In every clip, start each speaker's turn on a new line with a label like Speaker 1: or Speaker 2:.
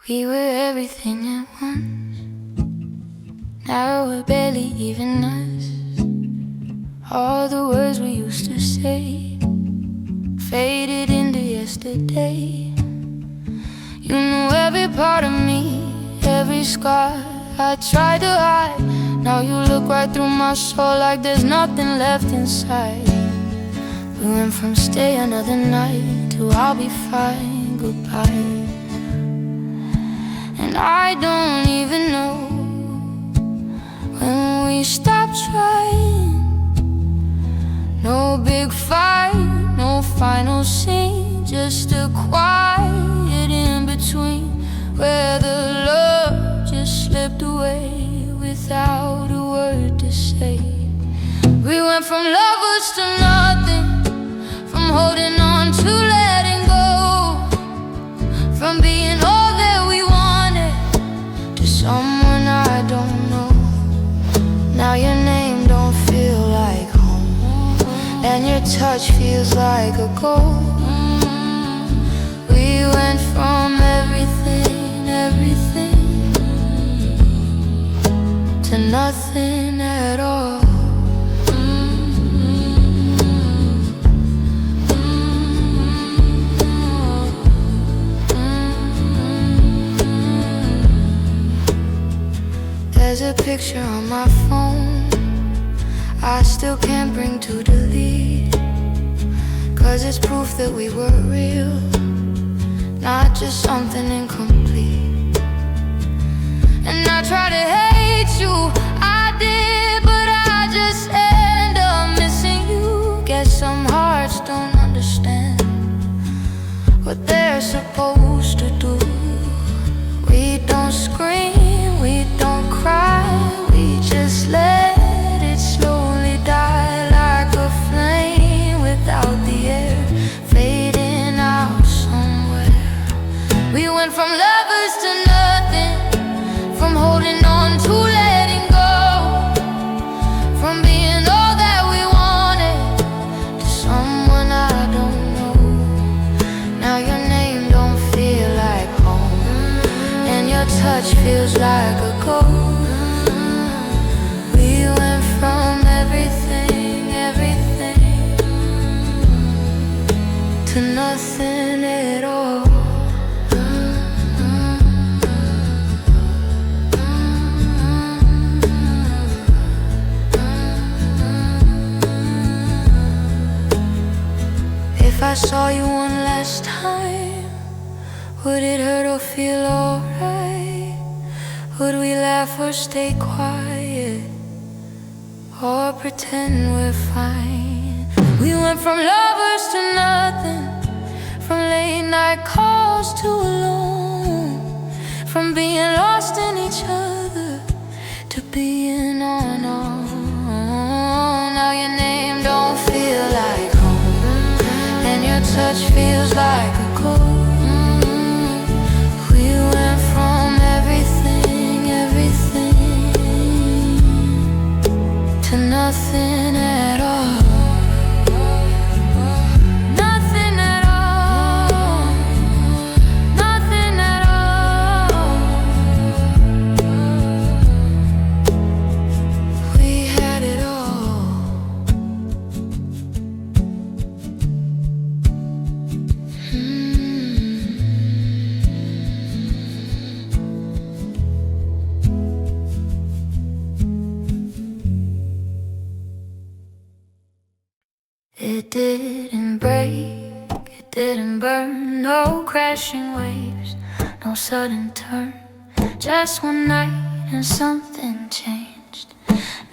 Speaker 1: We were everything at once. Now we're barely even us. All the words we used to say faded into yesterday. You knew every part of me, every scar I tried to hide. Now you look right through my soul like there's nothing left inside. We went from stay another night to I'll be fine, goodbye. And I don't even know when we stopped trying. No big fight, no final scene, just a quiet in between where the love just slipped away without a word to say. We went from lovers to nothing, from holding on to letting go, from being all that we wanted to someone I don't know. Now your name don't feel like home, and your touch feels like a goal. We went from everything, everything, to nothing at all. There's a picture on my phone I still can't bring to delete, 'cause it's proof that we were real, not just something incomplete. And I try to hate you, I did, but I just end up missing you. Guess some hearts don't understand what they're supposed to do. We don't scream, we don't cry, we just let it slowly die like a flame without the air, fading out somewhere. We went from lovers to nothing, from holding on to letting go, from being all that we wanted to someone I don't know. Now your name don't feel like home, and your touch feels like a ghost. We went from everything, everything, to nothing at all. If I saw you one last time, would it hurt or feel alright? Would we laugh or stay quiet, or pretend we're fine? We went from lovers to nothing, from late night calls to alone, from being lost in each other to being on our own. Now your name don't feel like home, and your touch feels like a cold. We went from everything, everything, to nothing at all. Nothing at all. Nothing at all. We had it all. It didn't break, it didn't burn, no crashing waves, no sudden turn. Just one night and something changed.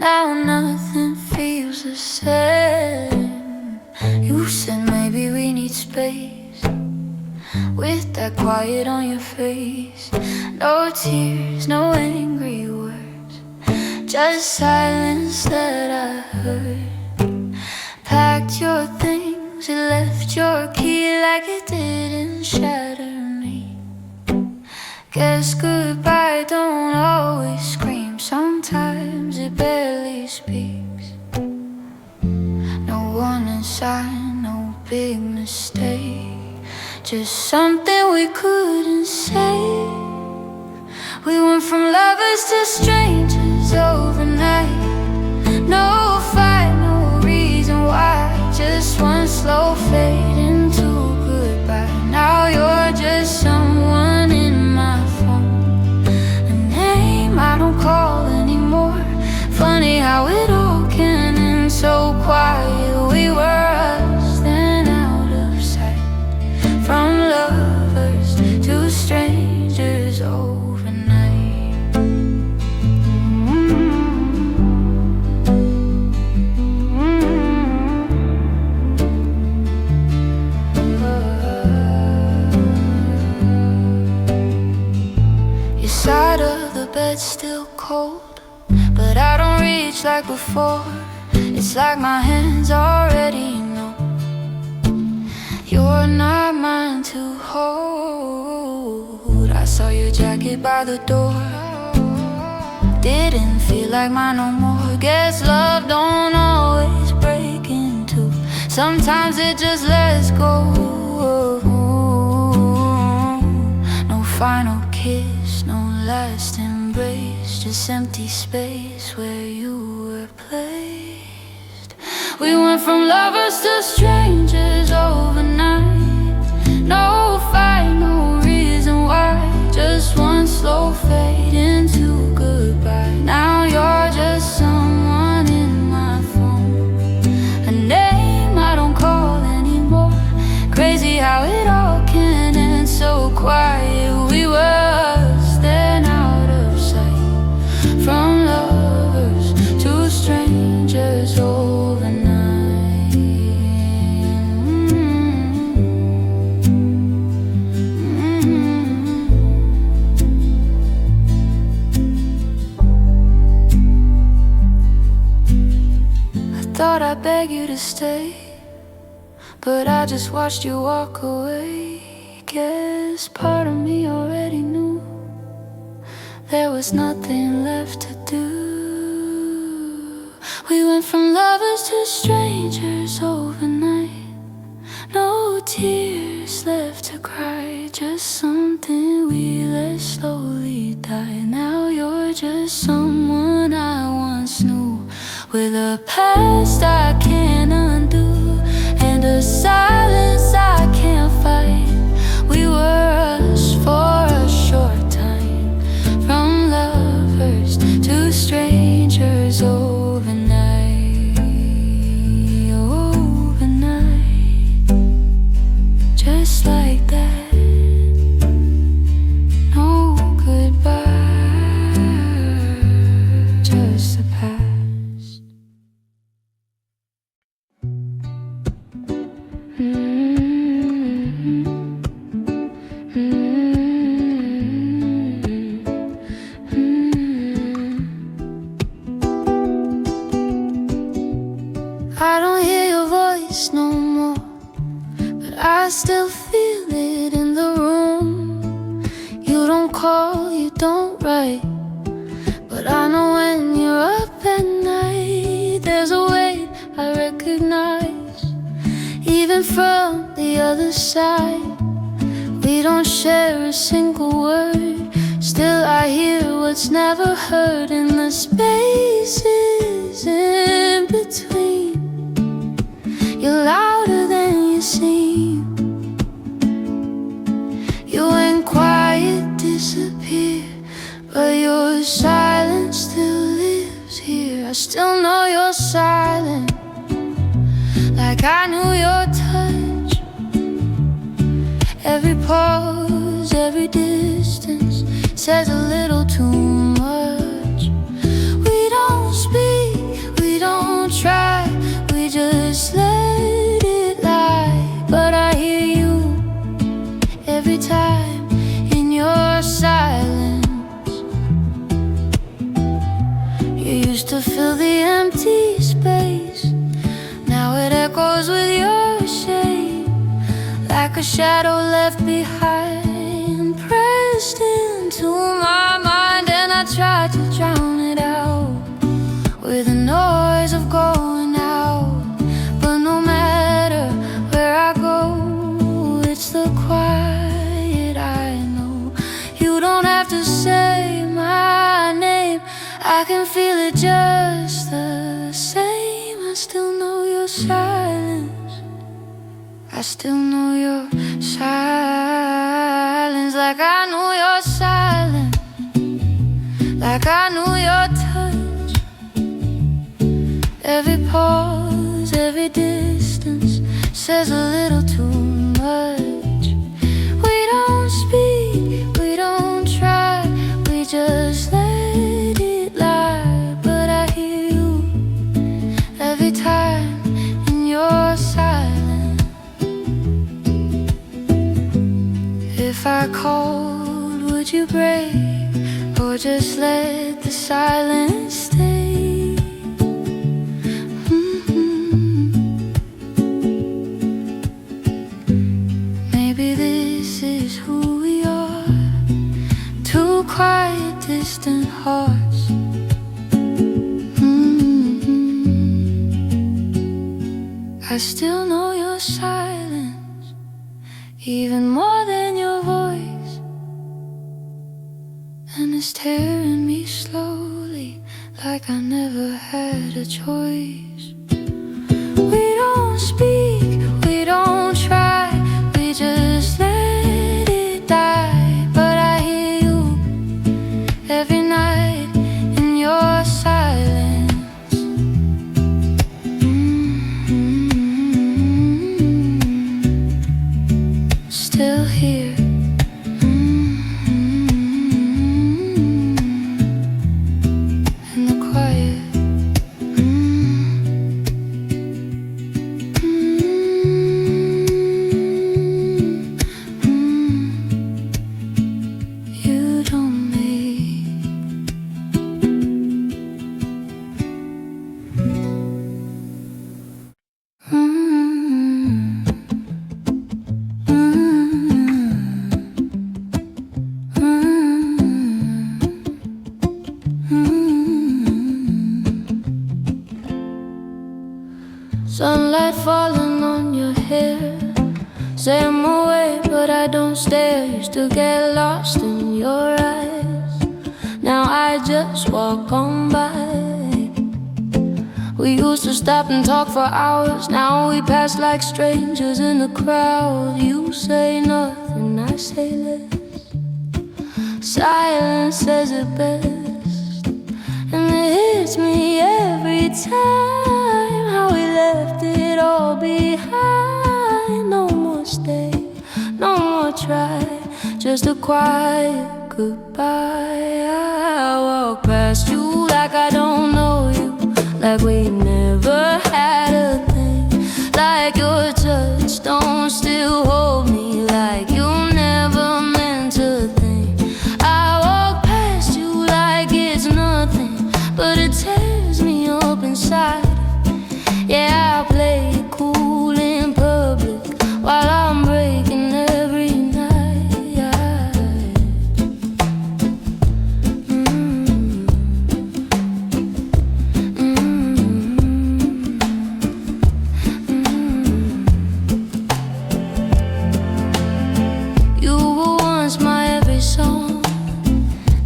Speaker 1: Now nothing feels the same. You said maybe we need space, with that quiet on your face. No tears, no angry words, just silence that I heard. Packed your things, you left your key like it didn't shatter me. Guess goodbye don't always scream, sometimes it barely speaks. No warning sign, no big mistake, just something we couldn't say. side of the bed still cold, but I don't reach like before. It's like my hands already know you're not mine to hold. I saw your jacket by the door, didn't feel like mine no more. Guess love don't always break in two, sometimes it just lets go. No final kiss, no last embrace, just empty space where you were placed. We went from lovers to strangers overnight. No fight, no reason why, just one slow fade into goodbye. Now you're just someone in my phone, a name I don't call anymore. Crazy how it all can end so quiet. We were us, then out of sight. From lovers to strangers overnight. Thought I'd beg you to stay, but I just watched you walk away. Guess part of me already knew there was nothing left to do. We went from lovers to strangers overnight. No tears left to cry, just something we let slowly die. Now you're just someone I once knew, with a past I can't undo, and a silence I can't fight. We were us for a short time, from lovers to strangers overnight. Overnight, just like that. No goodbye, just the past. I don't hear your voice no more, but I still feel it in the room. You don't call, you don't write, but I know when you're up at night. There's a weight I recognize, even from the other side. We don't share a single word, still I hear what's never heard in the spaces in between. You're louder than you seem. You went quiet, disappear, but your silence still lives here. I still know you're silent, like I knew your touch. Every pause, every distance says a little too much. We don't speak, we don't try, we just let it lie. But I hear you every time in your silence. You used to fill the empty space, now it echoes with your shame, like a shadow left behind, pressed into my mind. And I tried to drown it out with the noise of going out, but no matter where I go, it's the quiet I know. You don't have to say my name, I can feel it just the same. I still know your silence, I still know your silence, like I knew your silence, like I knew your touch. Every pause, every distance says a little too much. We don't speak, we don't try, we just let it lie. But I hear you every time in your silence. If I called, would you break? or just let the silence stay. Maybe this is who we are, two quiet, distant hearts. I still know your silence, even more than your voice, and it's tearing me slowly, like I never had a choice. We don't speak, we don't try, we just let it die. But I hear you every night in your silence. Still here. In the quiet. You don't make. Sunlight falling on your hair. Say I'm away, but I don't stare. Used to get lost in your eyes. Now I just walk on by. We used to stop and talk for hours. Now we pass like strangers in the crowd. You say nothing, I say less. Silence says it best, and it hits me every time how we left it all behind. No more stay, no more try, just a quiet goodbye. I walk past you like I don't know you, like we never had a thing, like your touch don't still hold me, like you never meant a thing. I walk past you like it's nothing, but it tears me up inside. Yeah, I play it cool in public while I'm breaking every night. You were once my every song.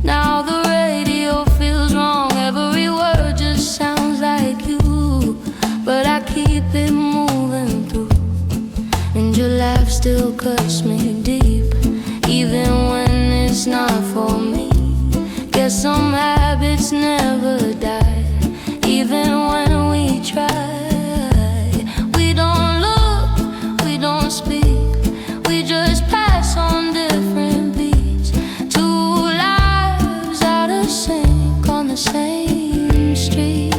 Speaker 1: Now the radio feels wrong. Every word just sounds like you, but I keep it moving through. And your laugh still cuts me deep, even when it's not for me. Guess some habits never die, even when we try. We don't look, we don't speak, we just pass on different beats. Two lives out of sync on the same street.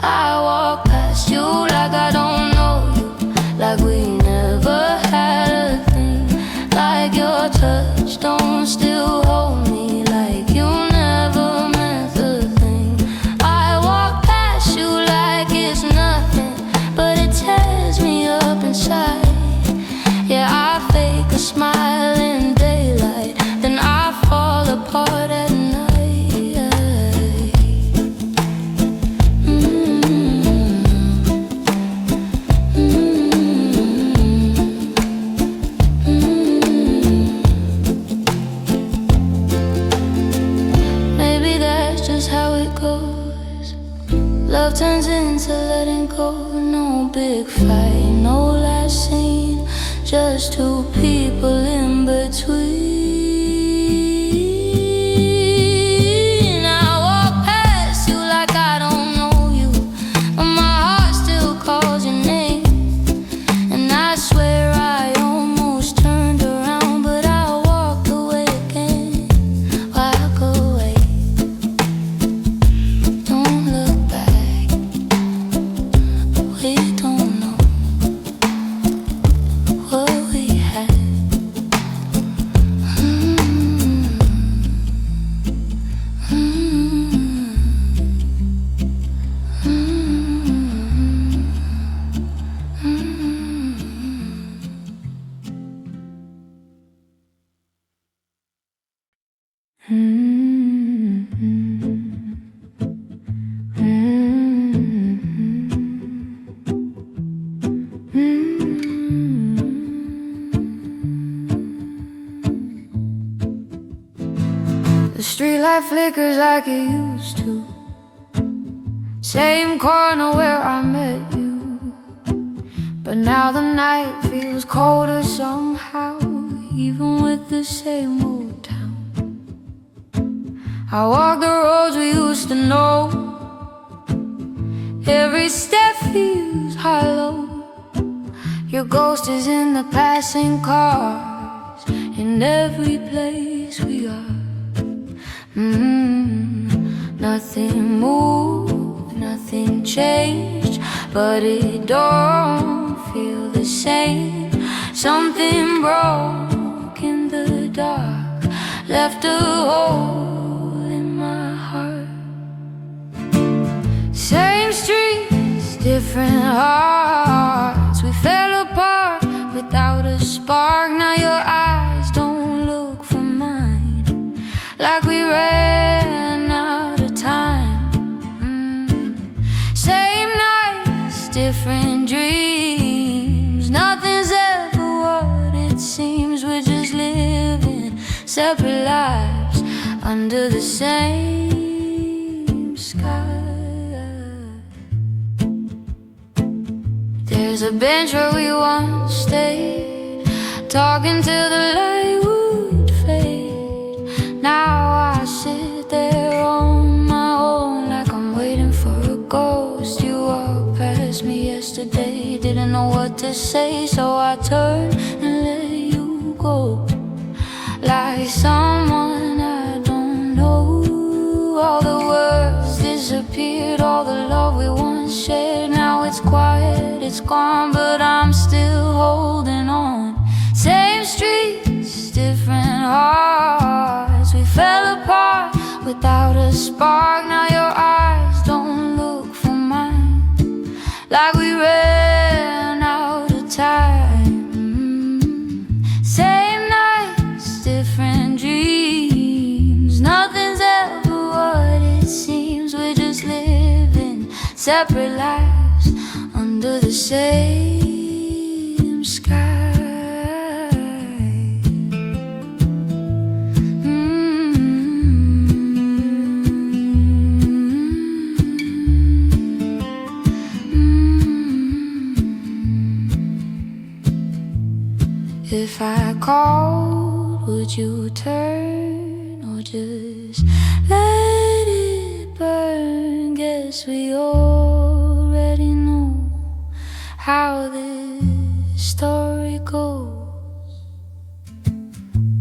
Speaker 1: I walk past you like I don't know you, like we never had a thing, like your touch don't still hold me, like you never meant a thing. I walk past you like it's nothing, but it tears me up inside. Yeah, I fake a smile in daylight, then I fall apart at night. Maybe that's just how it goes. Love turns into letting go. No big fight, no last scene, just two people in between. I walk past you like I don't know you, but my heart still calls your name. And I swear I almost turned around, but I walked away again. Walk away, don't look back. We don't know what we had. The streetlight flickers like it used to. Same corner where I met you. But now the night feels colder somehow, even with the same old town. I walk the roads we used to know. Every step feels hollow. Your ghost is in the passing cars, in every place we are. Nothing moved, nothing changed, but it don't feel the same. Something broke in the dark, left a hole in my heart. Same streets, different hearts. We fell apart without a spark. Now your eyes don't look for mine, like we ran out of time. Same nights, different dreams. Nothing's ever what it seems. We're just living separate lives under the same sky. There's a bench where we once stayed, talking till the light would fade. Now I sit there on my own, like I'm waiting for a ghost. You walked past me yesterday, didn't know what to say, so I turned and let you go. Like someone I don't know. All the words disappeared, all the love we once shared. Now it's quiet, it's gone, but I'm still holding on. Same streets, different hearts. We fell apart without a spark. Now your eyes don't look for mine, like we ran out of time. Same nights, different dreams. Nothing's ever what it seems. We're just living separate lives under the same sky. If I called, would you turn or just let it burn? Guess we already know how this story goes.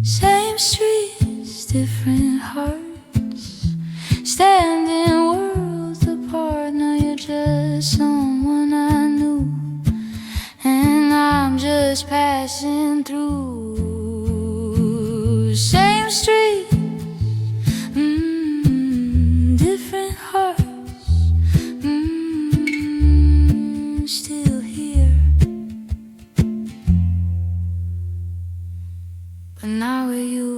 Speaker 1: Same streets, different hearts, standing worlds apart. Now you're just someone I knew, and I'm just passing through. Same street, different hearts, still here, but now with you.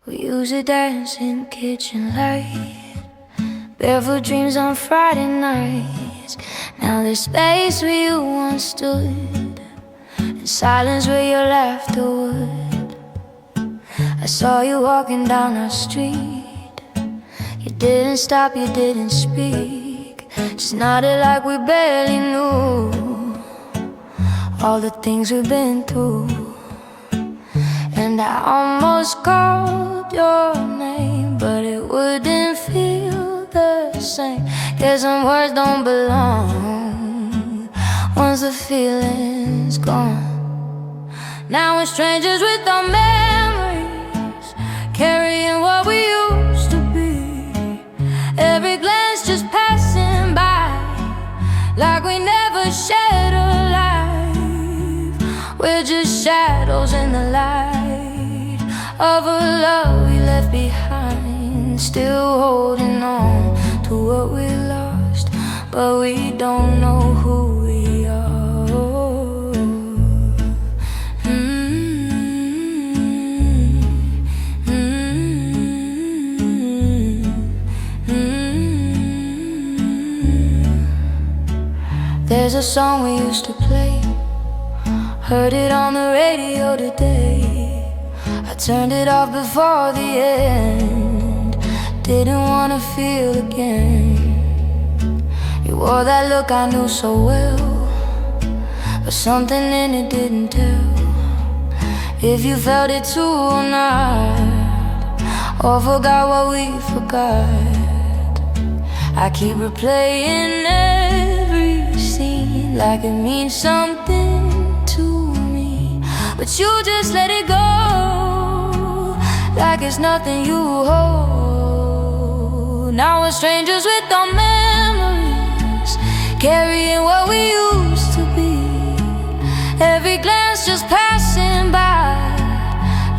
Speaker 1: We used to dance in the kitchen light, barefoot dreams on Friday nights. Now there's space where you once stood, and silence where your laughter would. I saw you walking down our street. You didn't stop, you didn't speak, just nodded like we barely knew all the things we've been through. And I almost called your name, but it wouldn't feel the same. Guess some words don't belong once the feeling's gone. Now we're strangers with our memories, carrying what we used to be. Every glance just passing by, like we never shared a life. We're just shadows in the light of a love we left behind. Still holding on to what we lost, but we don't know who we are. There's a song we used to play, heard it on the radio today. I turned it off before the end, didn't wanna feel again. You wore that look I knew so well, but something in it didn't tell if you felt it too or not, or forgot what we forgot. I keep replaying every scene like it means something to me, but you just let it go like it's nothing you hold. Now we're strangers with our memories, carrying what we used to be. Every glance just passing by,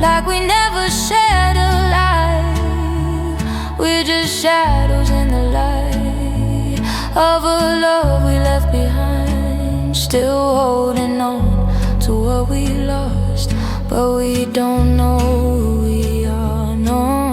Speaker 1: like we never shared a life. We're just shadows in the light of a love we left behind. Still holding on to what we lost, but we don't know who we are, no.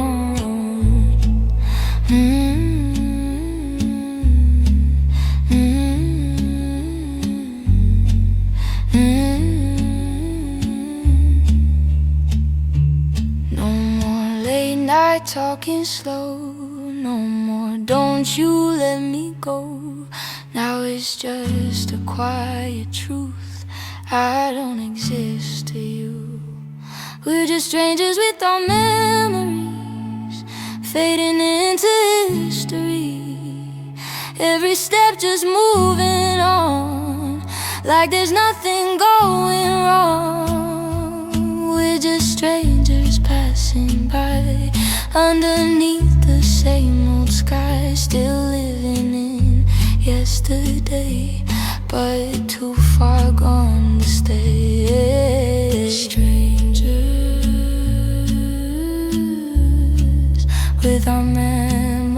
Speaker 1: No more late night talking slow, no more don't you let me go. Now it's just a quiet truth, I don't exist to you. We're just strangers with our memories, fading into history. Every step just moving on, like there's nothing going wrong. We're just strangers passing by, underneath the same old sky. Still living in yesterday, but too far gone to stay. Strangers with our memories,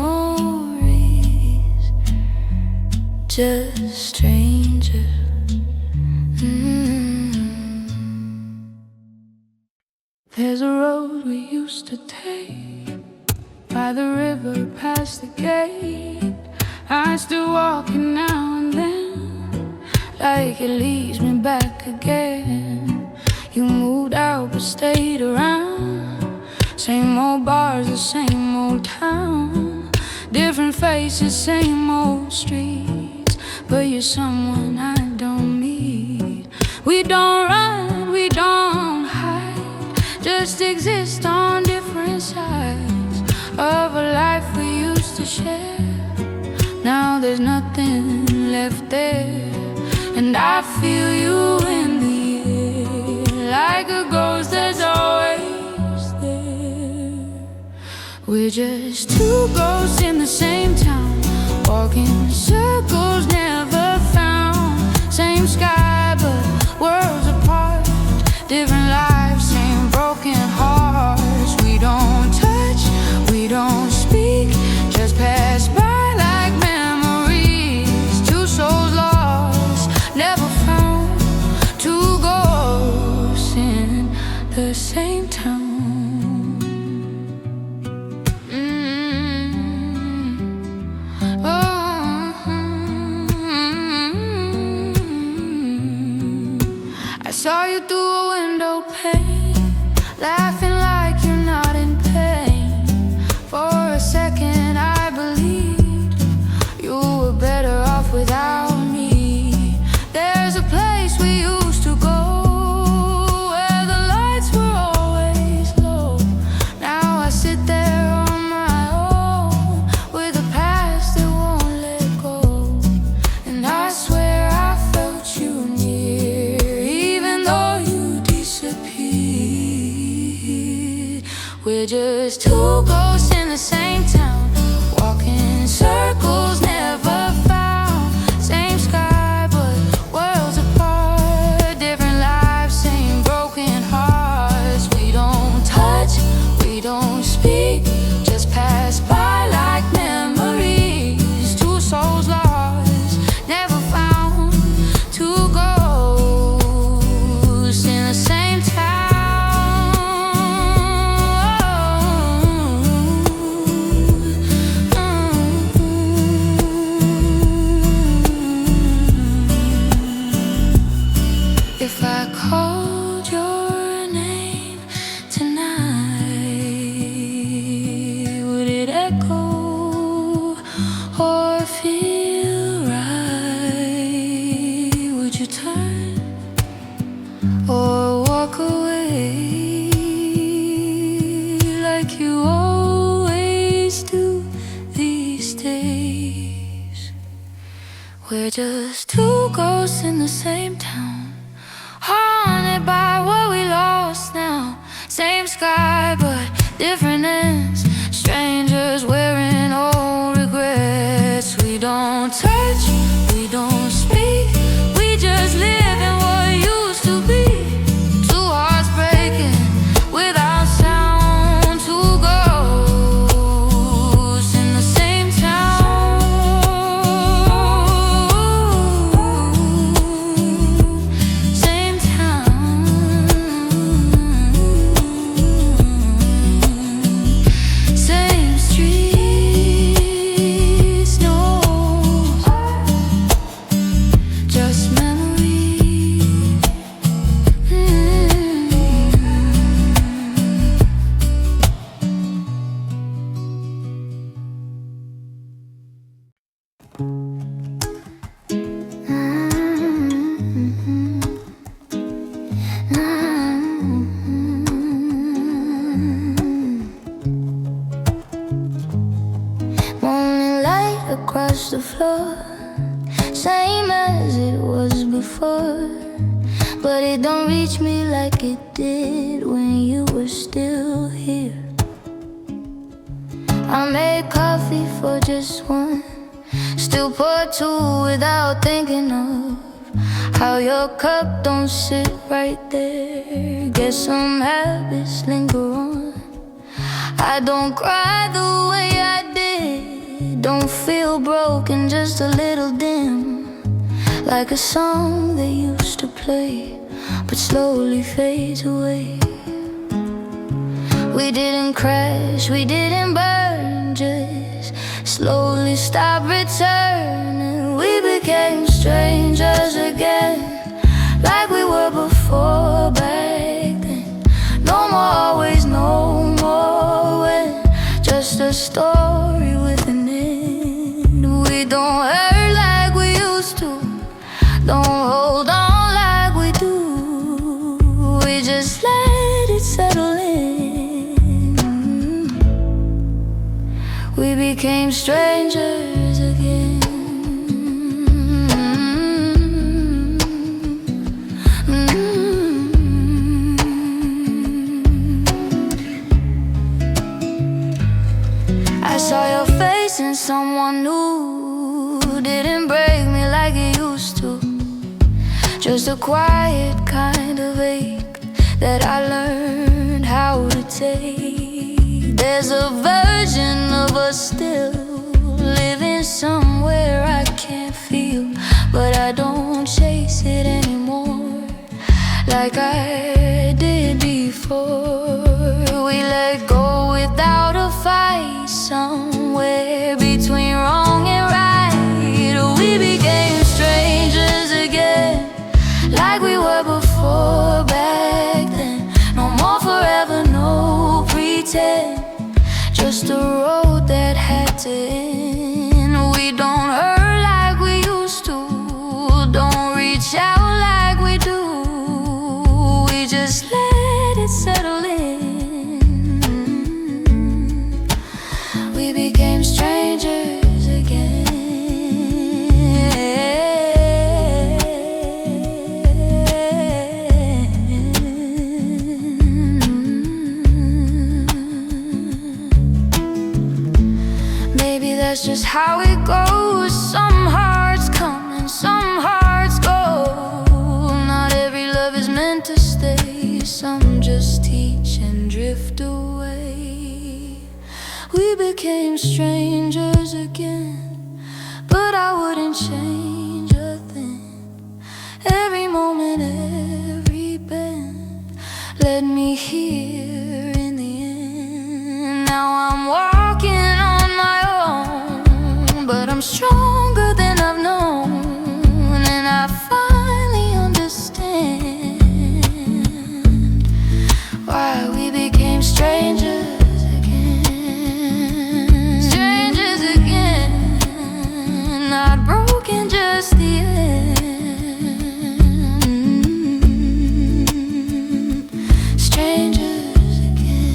Speaker 1: just strangers. There's a road we used to take, by the river past the gate. I still walk it now and then, like it leads me back again. You moved out but stayed around, same old bars, the same old town, different faces, same old streets, but you're someone I don't meet. We don't run, we don't hide, just exist on different sides of a life we used to share. Now there's nothing left there, and I feel you in the air, like a ghost that's always there. We're just two ghosts in the same town, walking circles never found. Same sky but worlds apart, different lives, same broken hearts. We don't touch, we don't speak, just pass by like memories. Two souls lost, never found, two ghosts in the same town. I saw you through a window pane, laughing like you're not in pain. For a second I believed you were better off without me. There's a place we used to go, where the lights were always low. Now I sit there on my own, with a past that won't let go. And I swear I felt you near, even though you disappeared. We're just two ghosts in the same town, walking circles never found. Same sky but worlds apart, different lives, same broken hearts. We don't touch, We're just two ghosts in the same town, haunted by what we lost now. Same sky but different ends, strangers wearing old regrets. We don't touch, we don't speak, we just live in what used to be. Two hearts breaking without sound, two ghosts in the same town. Same town. Same streets, no, just memory. Morning light across the floor, same as it was before, but it don't reach me like it did when you were still here. I made coffee for just one, still pour two without thinking of how your cup don't sit right there. Guess some habits linger on. I don't cry the way I did, don't feel broken, just a little dim, like a song they used to play but slowly fades away. We didn't crash, we didn't burn, just slowly stop returning. We became strangers again, like we were before back then. No more always, no more when, just a story with an end. We don't hurt like we used to, don't hold on like we do, we just let it settle in. We became strangers again. I saw your face in someone new, didn't break me like it used to, just a quiet kind of ache that I learned how to take. There's a version of us still living somewhere I can't feel, but I don't chase it anymore like I did before. We let go without a fight, somewhere between wrong and right. We became strangers again, like we were before back then. No more forever, no pretend, just a road that had to end. We don't hurt like we used to, don't reach out like we do, we just let it settle in. We became strangers again. Maybe that's just how it goes. Some hearts come and some hearts go. Not every love is meant to stay, some just teach and drift away. We became strangers again, but I wouldn't change a thing. Every moment, every bend led me here in the end. Now I'm walking on my own, but I'm stronger than I've known, and I finally understand why we became strangers. Not broken, just the end. Strangers again.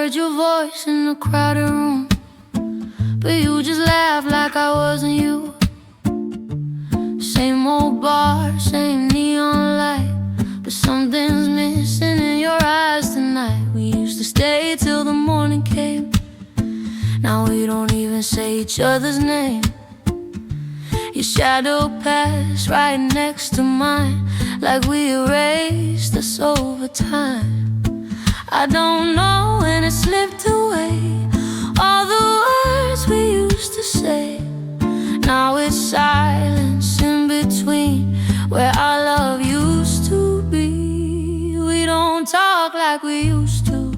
Speaker 1: heard your voice in a crowded room, but you just laughed like I wasn't you. Same old bar, same neon light, but something's missing in your eyes tonight. We used to stay till the morning came. Now we don't even say each other's name. Your shadow passed right next to mine, like we erased us over time. I don't know when it slipped away, all the words we used to say. Now it's silence in between where our love used to be. We don't talk like we used to,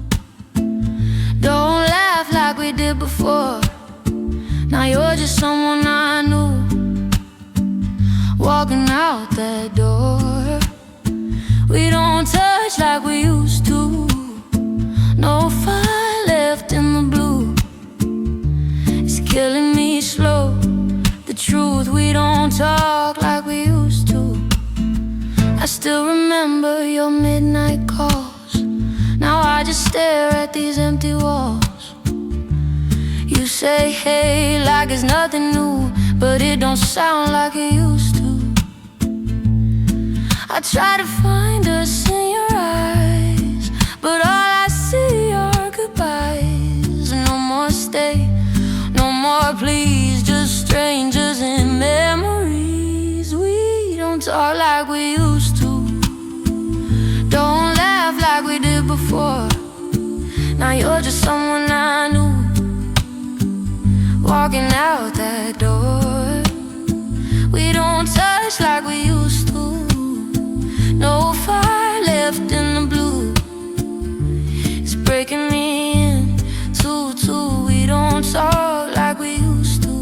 Speaker 1: don't laugh like we did before. Now you're just someone I knew, walking out that door. We don't touch like we used to, no fire left in the blue. It's killing me slow, the truth. We don't talk like we used to. I still remember your midnight calls. Now I just stare at these empty walls. You say hey like it's nothing new, but it don't sound like it used to. I try to find us in your eyes, but all I see are goodbyes. No more stay, no more please, just strangers in memories. We don't talk like we used to, don't laugh like we did before. Now you're just someone I knew, walking out that door. We don't touch like we used to, no fire left in the blue. It's breaking me in two. We don't talk like we used to.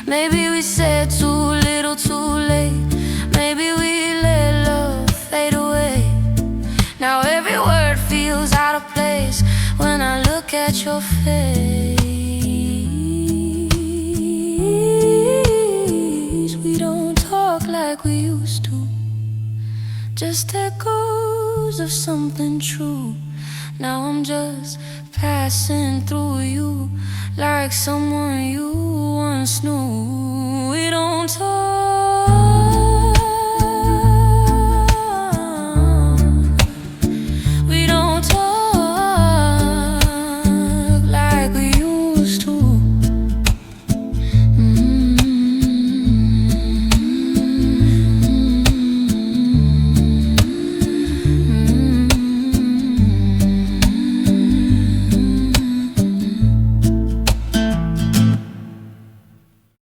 Speaker 1: Maybe we said too little too late, maybe we let love fade away. Now every word feels out of place when I look at your face. We don't talk like we used to, just echoes of something true. Now I'm just passing through you, like someone you once knew. We don't talk